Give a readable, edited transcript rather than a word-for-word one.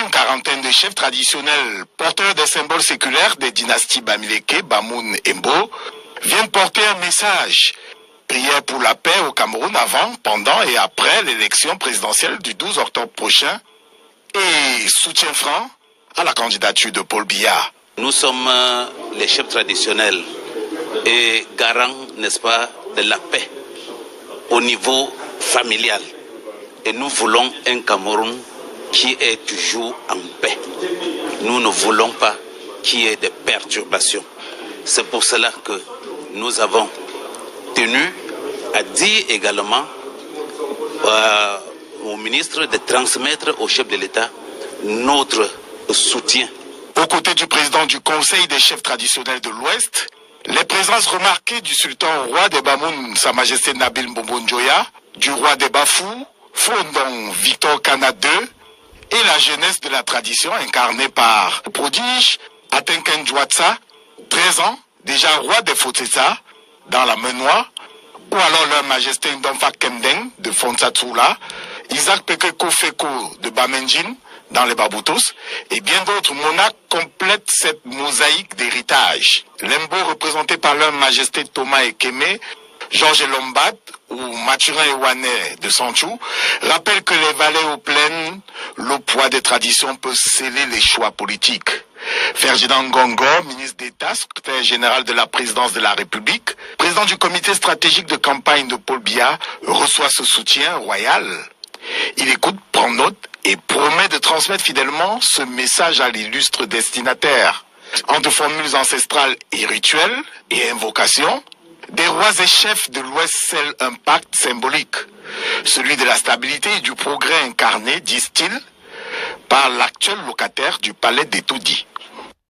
une quarantaine de chefs traditionnels porteurs des symboles séculaires des dynasties Bamileke, Bamoun et Mbo viennent porter un message. Prière pour la paix au Cameroun avant, pendant et après l'élection présidentielle du 12 octobre prochain et soutien franc à la candidature de Paul Biya. Nous sommes les chefs traditionnels et garants, n'est-ce pas, de la paix au niveau familial. Et nous voulons un Cameroun qui est toujours en paix. Nous ne voulons pas qu'il y ait de perturbations. C'est pour cela que nous avons tenu à dire également au ministre de transmettre au chef de l'État notre soutien. Aux côtés du président du Conseil des chefs traditionnels de l'Ouest, les présences remarquées du sultan roi des Bamoun, Sa Majesté Nabil Mbombo Njoya, du roi des Bafou, Fondong Victor Kana II, et la jeunesse de la tradition incarnée par le prodige Atenken Djouatsa, 13 ans, déjà roi des Fotesa, dans la Menois, ou alors leur majesté Ndomfa Kendeng de Fonsatsula, Isaac Pekeko Feko de Bamenjin, dans les Baboutos, et bien d'autres monarques complètent cette mosaïque d'héritage. Lembo, représenté par leur majesté Thomas Ekeme, Georges Lombat ou Mathurin Ewane de Sanchou, rappelle que les vallées aux plaines, le poids des traditions peut sceller les choix politiques. Ferdinand Ngongo, ministre d'État, secrétaire général de la présidence de la République, président du comité stratégique de campagne de Paul Biya, reçoit ce soutien royal. Il écoute, prend note et promet de transmettre fidèlement ce message à l'illustre destinataire. Entre formules ancestrales et rituels et invocations, des rois et chefs de l'Ouest scellent un pacte symbolique, celui de la stabilité et du progrès incarné, disent-ils, par l'actuel locataire du palais d'Etoudi.